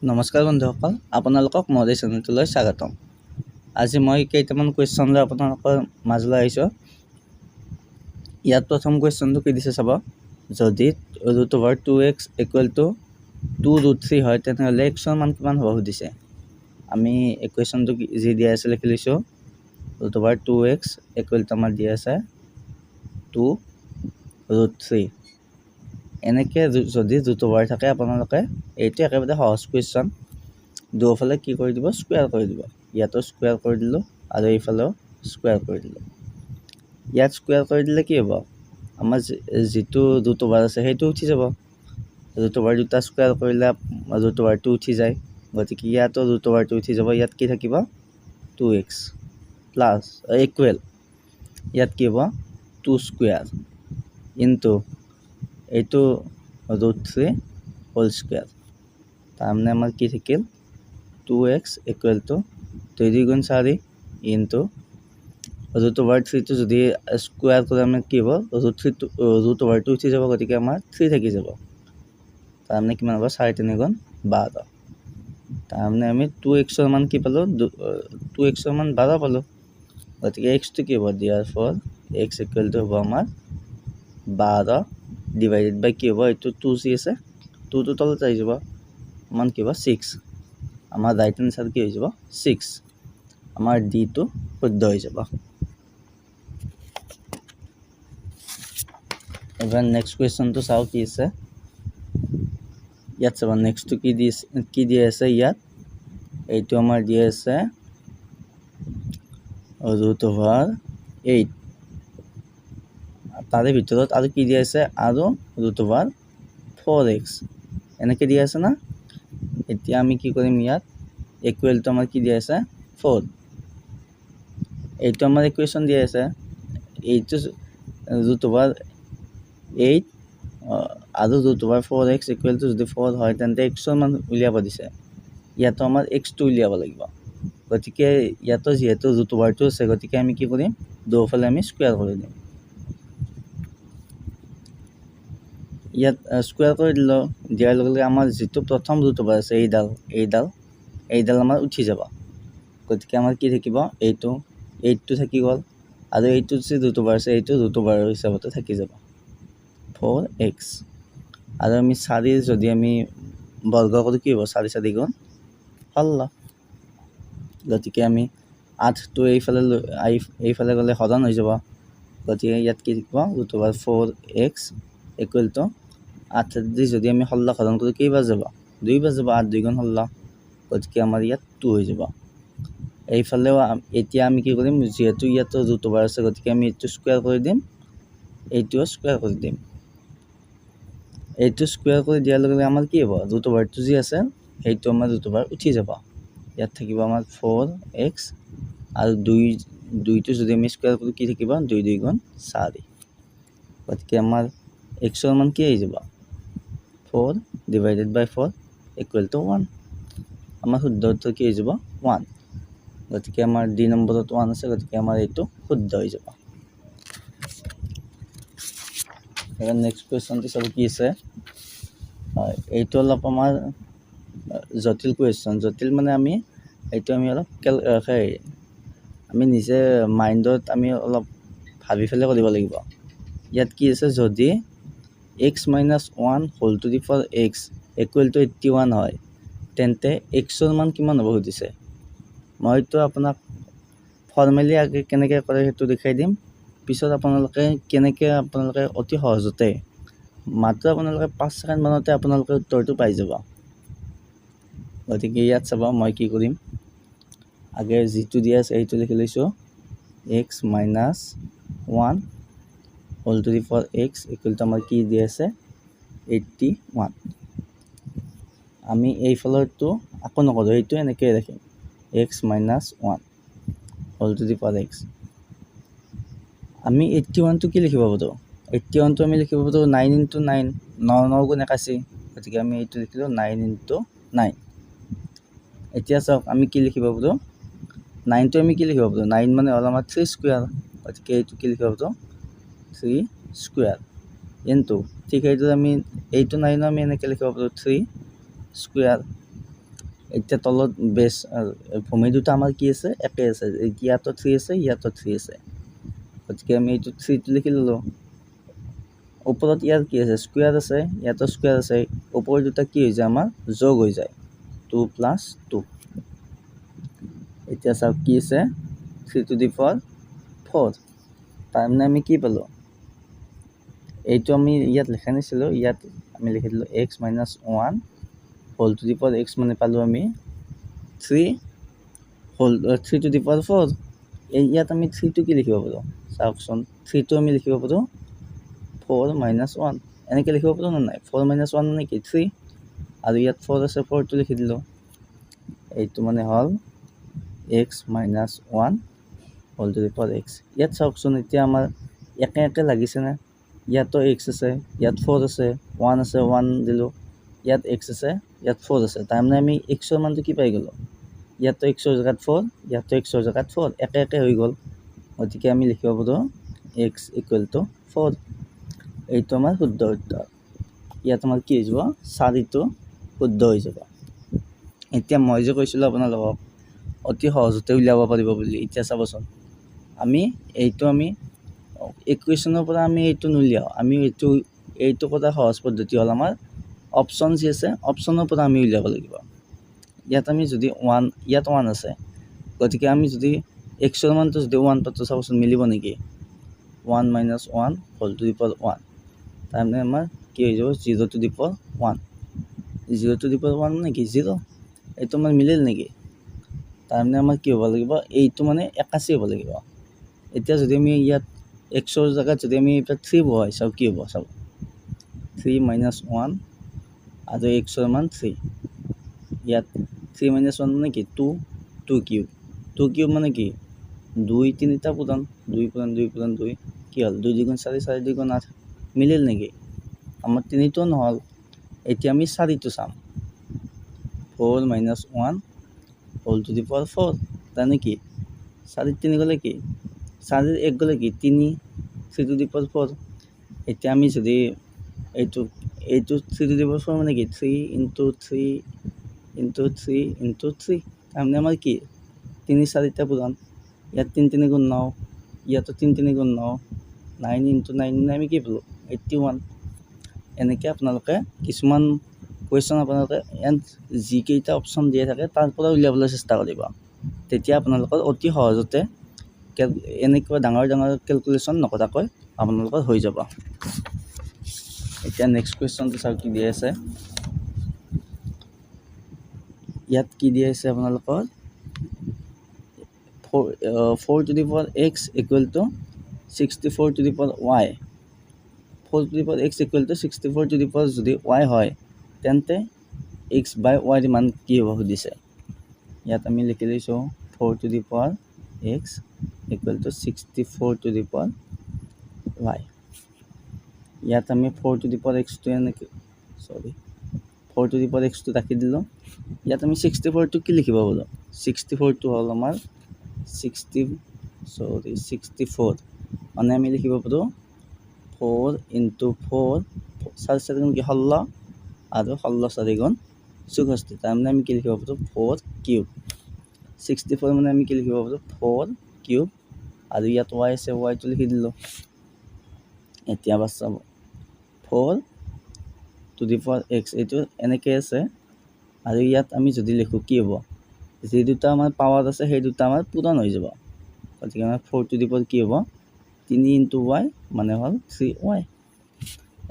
নমস্কাৰ বন্ধুসকল, আপোনালোকক মোৰ এই চেনেলটোলৈ স্বাগতম। আজি মই কেইটামান কুৱেশ্যন লৈ আপোনালোকৰ মাজলৈ আহিছোঁ। ইয়াত প্ৰথম কুৱেশ্যনটো কি দিছে চাব। যদি √2x = 2√3 হয় তেনেহ'লে xৰ মান কিমান হ'ব সুধিছে। আমি এই কুৱেশ্যনটো যি দিয়া আছে লিখি লৈছোঁ। √2x = আমাৰ দিয়া আছে 2√3। এনেকৈ যদি √2 থাকে আপোনালোকে এইটো একেবাৰে সহজ কুৱেশ্যন, দুয়োফালে কি কৰি দিব, স্কুৱেৰ কৰি দিব। ইয়াতো স্কুৱেৰ কৰি দিলোঁ আৰু এইফালেও স্কুৱেৰ কৰি দিলোঁ। ইয়াত স্কুৱেৰ কৰি দিলে কি হ'ব, আমাৰ যিটো √2 আছে সেইটো উঠি যাব। √2 দুটা স্কুৱেৰ কৰিলে √2টো উঠি যায়, গতিকে ইয়াতো √2টো উঠি যাব। ইয়াত কি থাকিব, 2x প্লাছ ইকুৱেল, ইয়াত কি হ'ব 2² ইনটু এইটো √3 হোল স্কুৱেৰ। তাৰমানে আমাৰ কি থাকিল, 2x = 2 × 4 ইনটু √3টো যদি স্কুৱেৰ কৰি আমাৰ কি হ'ব, √2টো উঠি যাব, গতিকে আমাৰ 3 থাকি যাব। তাৰমানে কিমান হ'ব, 4 × 3 = 12। তাৰমানে আমি 2xৰ মান কি পালোঁ, 2xৰ মান 12 পালোঁ। গতিকে xটো কি হ'ব, therefore x = হ'ব আমাৰ 12 ডিভাইডেড বাই কি হ'ব, এইটো 2 যি আছে 2টো তলত আহি যাব, মান কি হ'ব 6। আমাৰ ৰাইট এনচাৰ কি হৈ যাব, 6। আমাৰ ডিটো শুদ্ধ হৈ যাব। এবাৰ নেক্সট কুৱেশ্যনটো চাওঁ কি আছে। ইয়াত চাব, নেক্সটটো কি দিয়া আছে। ইয়াত এইটো আমাৰ দিয়া আছে √8। তাৰে ভিতৰত আৰু কি দিয়া আছে, আৰু √4x এনেকৈ দিয়া আছে না। এতিয়া আমি কি কৰিম, ইয়াত ইকুৱেলটো আমাৰ কি দিয়া আছে, 4। এইটো আমাৰ ইকুৱেশ্যন দিয়া আছে। এইটো √8 আৰু √4x = যদি 4 হয় তেন্তে xৰ মান উলিয়াব দিছে। ইয়াতো আমাৰ xটো উলিয়াব লাগিব। গতিকে ইয়াতো যিহেতু √2টো আছে, গতিকে আমি কি কৰিম, দুয়োফালে আমি স্কুৱেৰ কৰি দিম। ইয়াত স্কুৱেৰ কৰি দিলোঁ, দিয়াৰ লগে লগে আমাৰ যিটো প্ৰথম √2 আছে এইডাল আমাৰ উঠি যাব। গতিকে আমাৰ কি থাকিব, এইটো থাকি গ'ল, আৰু এইটো যি √2 আছে এইটো √2 হিচাপতে থাকি যাব, 4x। আৰু আমি 4 যদি আমি বৰ্গ কৰোঁ কি হ'ব, 4 × 4 = 16। গতিকে আমি 8টো এইফালে গ'লে হৰণ হৈ যাব। গতিকে ইয়াত কি থাকিব, √4x = 8 দি যদি আমি 16 হৰণ কৰোঁ কেইবাৰ যাব, 2 বাৰ যাব, 8 × 2 = 16। গতিকে আমাৰ ইয়াত 2 হৈ যাব। এইফালেও এতিয়া আমি কি কৰিম, যিহেতু ইয়াতো √2 আছে, গতিকে আমি এইটো স্কুৱেৰ কৰি দিম, এইটোও স্কুৱেৰ কৰি দিম। এইটো স্কুৱেৰ কৰি দিয়াৰ লগে লগে আমাৰ কি হ'ব, √2টো যি আছে সেইটো আমাৰ √2 উঠি যাব। ইয়াত থাকিব আমাৰ 4x, আৰু 2টো যদি আমি স্কুৱেৰ কৰোঁ কি থাকিব, 2 × 2 = 4। গতিকে আমাৰ xৰ মান কি আহি যাব, 4 ডিভাইডেড বাই 4 = 1। আমাৰ শুদ্ধ উত্তৰ কি হৈ যাব, 1। গতিকে আমাৰ ডি নম্বৰত 1 আছে, গতিকে আমাৰ এইটো শুদ্ধ হৈ যাব। এবাৰ নেক্সট কুৱেশ্যনটো চাব কি আছে। এইটো অলপ আমাৰ জটিল কুৱেশ্যন। জটিল মানে আমি অলপ আমি নিজে মাইণ্ডত আমি অলপ ভাবি পেলাই কৰিব লাগিব। ইয়াত কি আছে, যদি x - 1 whole to the power x = 81 হয় তেন্তে xৰ মান কিমান হ'ব সুধিছে। মইতো আপোনাক ফৰ্মেলি আগে কেনেকৈ কৰে সেইটো দেখাই দিম, পিছত আপোনালোকে অতি সহজতে মাত্ৰ আপোনালোকে 5 ছেকেণ্ডমানতে আপোনালোকে উত্তৰটো পাই যাব। গতিকে ইয়াত চাব, মই কি কৰিম, আগে যিটো দিয়া আছে সেইটো লিখি লৈছোঁ, x - 1 whole to the power x = আমাৰ কি দিয়া আছে, 81। আমি এইফালৰটো আকৌ নকৰোঁ, এইটো এনেকৈ ৰাখিম, x - 1 whole to the power x। আমি 81টো কি লিখিব পাৰোঁ, 81টো আমি লিখিব পাৰোঁ 9 × 9, 9 × 9 = 81। গতিকে আমি এইটো লিখিলোঁ 9 × 9। এতিয়া চাওক, আমি কি লিখিব পাৰোঁ, 9টো আমি কি লিখিব পাৰোঁ, 9 মানে হ'ল আমাৰ 3²। গতিকে এইটো কি লিখিব পাৰোঁ, 3² ইনটু, ঠিক সেইদৰে আমি এইটো 9 আমি এনেকৈ লিখিব পাৰোঁ 3²। এতিয়া তলত বেছ ভূমি দুটা আমাৰ কি আছে একে আছে, ইয়াতো 3 আছে ইয়াতো 3 আছে, গতিকে আমি এইটো 3টো লিখি ল'লোঁ। ওপৰত ইয়াৰ কি আছে স্কুৱেৰ আছে, ইয়াতো স্কুৱেৰ আছে, ওপৰ দুটা কি হৈ যায় আমাৰ যোগ হৈ যায় 2 + 2। এতিয়া চাওক কি আছে 3 to the power 4, তাৰমানে আমি কি পালোঁ, এইটো আমি ইয়াত লিখা নাছিলোঁ, ইয়াত আমি লিখি দিলোঁ x - 1 whole to the power x মানে পালোঁ আমি 3 to the power 4। ইয়াত আমি 3টো কি লিখিব পাৰোঁ চাওকচোন, 3টো আমি লিখিব পাৰোঁ 4 - 1 এনেকৈ লিখিব পাৰোঁ নে নাই, 4 - 1 মানে কি 3, আৰু ইয়াত 4 আছে 4টো লিখি দিলোঁ, এইটো মানে হ'ল x - 1 whole to the power x। ইয়াত চাওকচোন এতিয়া আমাৰ একে একে লাগিছেনে, ইয়াতো x আছে ইয়াত 4 আছে 1 আছে 1 দিলোঁ, ইয়াত x আছে ইয়াত 4 আছে, তাৰমানে আমি xৰ মানটো কি পাই গ'লোঁ, ইয়াতো xৰ জেগাত 4 ইয়াতো xৰ জেগাত 4 একে একে হৈ গ'ল, গতিকে আমি লিখিব পাৰোঁ x = 4। এইটো আমাৰ শুদ্ধ উত্তৰ। ইয়াত আমাৰ কি হৈ যাব 4টো শুদ্ধ হৈ যাব। এতিয়া মই যে কৈছিলোঁ আপোনালোকক অতি সহজতে উলিয়াব পাৰিব বুলি, এতিয়া চাবচোন এইটো আমি ইকুৱেশ্যনৰ পৰা আমি এইটো নুলিয়াওঁ, আমি এইটো কৰা সহজ পদ্ধতি হ'ল আমাৰ অপশ্যন যি আছে অপশ্যনৰ পৰা আমি উলিয়াব লাগিব। ইয়াত আমি যদি ইয়াত 1 আছে, গতিকে আমি যদি xৰ মানটো যদি 1 পাতো চাবচোন মিলিব নেকি, 1 - 1 হোল টু দি পাৱাৰ 1, তাৰমানে আমাৰ কি হৈ যাব 0 to the power 1, 0 to the power 1 মানে কি 0, এইটো আমাৰ মিলিল নেকি, তাৰমানে আমাৰ কি হ'ব লাগিব এইটো মানে 81 হ'ব লাগিব। এতিয়া যদি আমি ইয়াত xৰ জেগাত যদি আমি এতিয়া 3 বহাই চাওঁ কি হ'ব চাব, 3 - 1 আৰু xৰ মান 3, ইয়াত 3 - 1 মানে কি 2 কিউব, 2 কিউব মানে কি 2 তিনিটা পূৰণ, 2 পূৰণ 2 পূৰণ 2 কি হ'ল 2 × 2 = 4 4 × 2 = 8, মিলিল নেকি, আমাৰ 3টো নহ'ল। এতিয়া আমি 4টো চাম, 4 - 1 হোল টু দি পাৱাৰ 4, তাৰমানে কি 4 3 গ'লে কি 4 1 গ'লে কি 3 3 to the power 4। এতিয়া আমি যদি এইটো 3 to the power 4 মানে কি 3 × 3 × 3 × 3, তাৰমানে আমাৰ কি 3 4টা পূৰণ, ইয়াত 3 3 × 9, ইয়াতো 3 3 × 9, 9 × 9 মানে আমি কি পালোঁ 81। এনেকৈ আপোনালোকে কিছুমান কুৱেশ্যন আপোনালোকে যিকেইটা অপশ্যন দিয়া থাকে তাৰ পৰা উলিয়াবলৈ চেষ্টা কৰিব, তেতিয়া আপোনালোকৰ অতি সহজতে এনেকুৱা ডাঙৰ ডাঙৰ কেলকুলেশ্যন নকৰাকৈ আপোনালোকৰ হৈ যাব। এতিয়া নেক্সট কুৱেশ্যনটো চাওক কি দিয়া আছে, ইয়াত কি দিয়া আছে আপোনালোকৰ 4 to the power x = 64 to the power y, 4 to the power x = 64 to the power যদি y হয় তেন্তে x/y ৰ মান কি হ'ব সুধিছে। ইয়াত আমি লিখি লৈছোঁ 4 to the power x = 64 to the power y। ইয়াত আমি 4 to the power x টো 4 to the power x টো ৰাখি দিলোঁ। ইয়াত আমি 64টো কি লিখিব পাৰোঁ, 64টো হ'ল আমাৰ 64 মানে আমি লিখিব পাৰোঁ 4 × 4 4 4 কি 16 আৰু 16 4 গুণ 64, তাৰমানে আমি কি লিখিব পাৰোঁ 4 কিউব। 64 মানে আমি কি লিখিব পাৰোঁ 4 কিউব, আৰু ইয়াত y আছে yটো লিখি দিলোঁ। এতিয়া বাছ চাব 4 to the power x এইটো এনেকৈ আছে, আৰু ইয়াত আমি যদি লিখোঁ কি হ'ব, যি দুটা আমাৰ পাৱাৰ আছে সেই দুটা আমাৰ পূৰণ হৈ যাব, গতিকে আমাৰ 4 to the power কি হ'ব 3 × y মানে হ'ল 3y।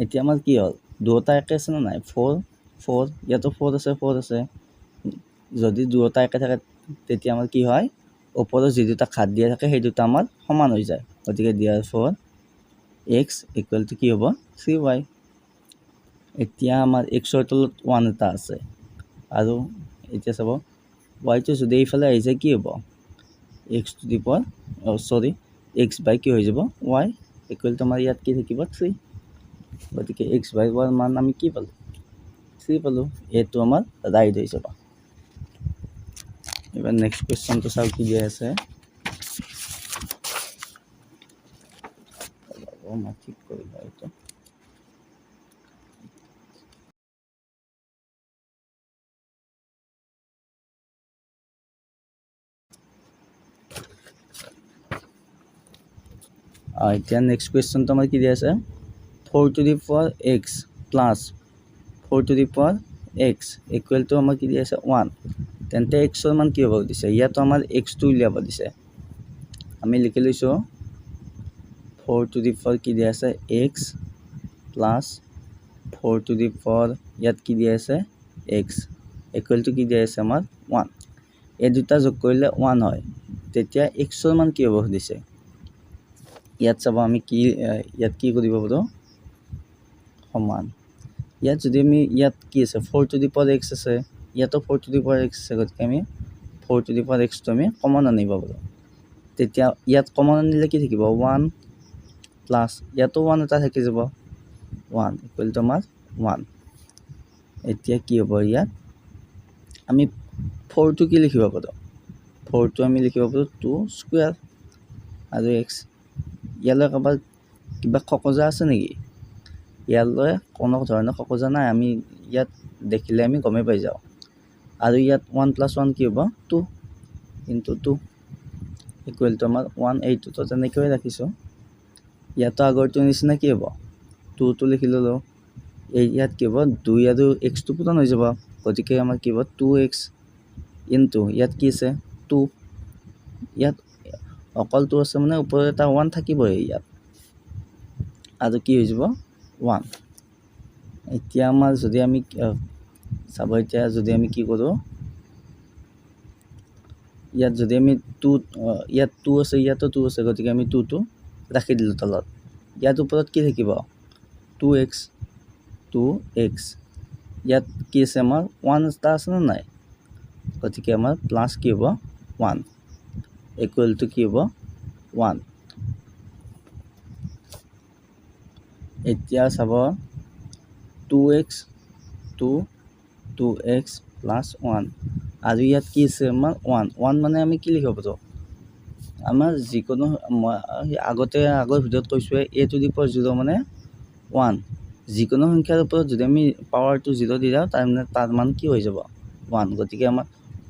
এতিয়া আমাৰ কি হ'ল দুয়োটা একে আছে নে নাই, 4 4 ইয়াতো 4 আছে 4 আছে, যদি দুয়োটা একে থাকে তেতিয়া আমাৰ কি হয় ওপৰত যি দুটা ঘাত দিয়া থাকে সেই দুটা আমাৰ সমান হৈ যায়, গতিকে therefore x = কি হ'ব 3y। এতিয়া আমাৰ xৰ তলত 1 এটা আছে, আৰু এতিয়া চাব yটো যদি এইফালে আহি যায় কি হ'ব x to the power x বাই কি হৈ যাব y = আমাৰ ইয়াত কি থাকিব 3, গতিকে x/y ৰ মান আমি কি পালোঁ 3 পালোঁ, এইটো আমাৰ ৰাইট হৈ যাব। এবাৰ নেক্সট কোয়েশ্চনটো চাও কি দিয়া আছে। ঠিক কৰিবা এইটো। এতিয়া নেক্সট কুৱেশ্যনটো আমাৰ কি দিয়া আছে 4 to the power x plus 4 to the power x equal to আমাৰ কি দিয়া আছে 1 তেন্তে এক্সৰ মান কি হ'ব দিছে ইয়াতো আমাৰ এক্সটো উলিয়াব দিছে আমি লিখি লৈছোঁ 4 to the power কি দিয়া আছে x plus 4 to the power ইয়াত কি দিয়া আছে x ইকুৱেল টু কি দিয়া আছে আমাৰ 1 এই দুটা যোগ কৰিলে 1 হয় তেতিয়া এক্সৰ মান কি হ'ব দিছে ইয়াত চাব আমি কি ইয়াত কি কৰিব পাৰোঁ সমান ইয়াত যদি আমি ইয়াত কি আছে 4 to the power x আছে ইয়াতো 4 to the power x আছে গতিকে আমি 4 to the power x টো আমি কমন আনিব পাৰোঁ তেতিয়া ইয়াত কমন আনিলে কি থাকিব 1 প্লাছ ইয়াতো 1 এটা থাকি যাব 1 ইকুৱেল টু আমাৰ 1 এতিয়া কি হ'ব ইয়াত আমি 4 টো কি লিখিব পাৰোঁ 4 টো আমি লিখিব পাৰোঁ 2 স্কুৱেৰ আৰু x ইয়ালৈ কাৰোবাৰ কিবা খকজা আছে নেকি ইয়ালৈ কোনো ধৰণৰ খকজা নাই আমি ইয়াত দেখিলে আমি গমেই পাই যাওঁ আৰু ইয়াত 1 + 1 কি হ'ব 2 ইনটু 2 ইকুৱেল টু আমাৰ 1 এইটোতো তেনেকৈ ৰাখিছোঁ ইয়াতো আগৰটোৰ নিচিনা কি হ'ব 2 টো লিখি ল'লোঁ ইয়াত কি হ'ব 2 আৰু x টো পূৰণ হৈ যাব গতিকে আমাৰ কি হ'ব 2x ইনটু ইয়াত কি আছে 2 ইয়াত অকল 2 আছে মানে ওপৰত এটা 1 থাকিবই ইয়াত আৰু কি হৈ যাব 1 এতিয়া আমাৰ যদি আমি চাব এতিয়া যদি আমি কি কৰোঁ ইয়াত যদি আমি 2 ইয়াত 2 আছে ইয়াতো 2 আছে গতিকে আমি 2 টো ৰাখি দিলোঁ তলত ইয়াত ওপৰত কি থাকিব 2x ইয়াত কি আছে আমাৰ 1 এটা আছে নে নাই গতিকে আমাৰ প্লাছ কি হ'ব 1 ইকুৱেল টু কি হ'ব 1 এতিয়া চাব 2x প্লাছ 1 আৰু ইয়াত কি আছে আমাৰ 1 মানে আমি কি লিখিব পাৰোঁ আমাৰ যিকোনো আগৰ ভিডিঅ'ত কৈছোঁৱে a to the power 0 মানে 1 যিকোনো সংখ্যাৰ ওপৰত যদি আমি পাৱাৰটো 0 দি যাওঁ তাৰ মান কি হৈ যাব 1 গতিকে আমাৰ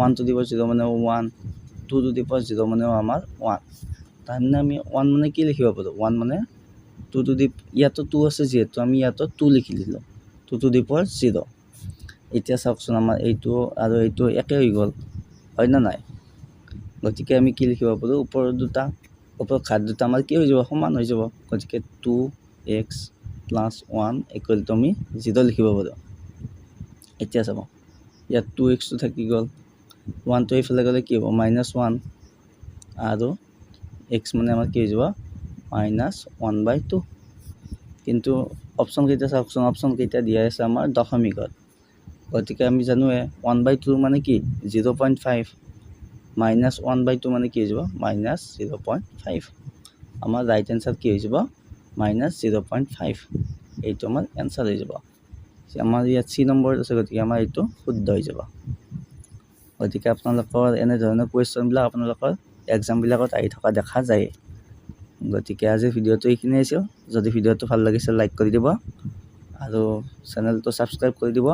1 to the power 0 মানে 1 2 to the power 0 মানে আমাৰ 1 তাৰমানে আমি 1 মানে কি লিখিব পাৰোঁ 1 মানে 2 to the ইয়াতো 2 আছে যিহেতু আমি ইয়াতো 2 লিখি দিলোঁ 2 to the power 0 এতিয়া চাওকচোন আমাৰ এইটো আৰু এইটো একে হৈ গ'ল হয় না নাই গতিকে আমি কি লিখিব পাৰোঁ ওপৰৰ ঘাত দুটা আমাৰ কি হৈ যাব সমান হৈ যাব গতিকে 2x প্লাছ 1 ইকুৱেল টু আমি 0 লিখিব পাৰোঁ এতিয়া চাব ইয়াত 2x টো থাকি গ'ল 1 টো এইফালে গ'লে কি হ'ব -1 আৰু x মানে আমাৰ কি হৈ যাব -1/2 কিন্তু অপশ্যন কেইটা চাওকচোন অপশ্যন কেইটা দিয়া আছে আমাৰ দশমিকত গতিকে আমি জানোৱে 1/2 মানে কি 0.5 -1/2 মানে কি হৈ যাব -0.5 আমাৰ ৰাইট এনসাৰ কি হৈ যাব -0.5 এইটো আমাৰ এনসাৰ হৈ যাব আমাৰ ইয়াত C নম্বৰত আছে গতিকে আমাৰ এইটো শুদ্ধ হৈ যাব গতিকে আপোনালোকৰ এনেধৰণৰ কুৱেশ্যনবিলাক আপোনালোকৰ এক্সামবিলাকত আহি থকা দেখা যায় গতিকে আজিৰ ভিডিঅ'টো এইখিনিয়ে আছিল যদি ভিডিঅ'টো ভাল লাগিছে লাইক কৰি দিব আৰু চেনেলটো ছাবস্ক্ৰাইব কৰি দিব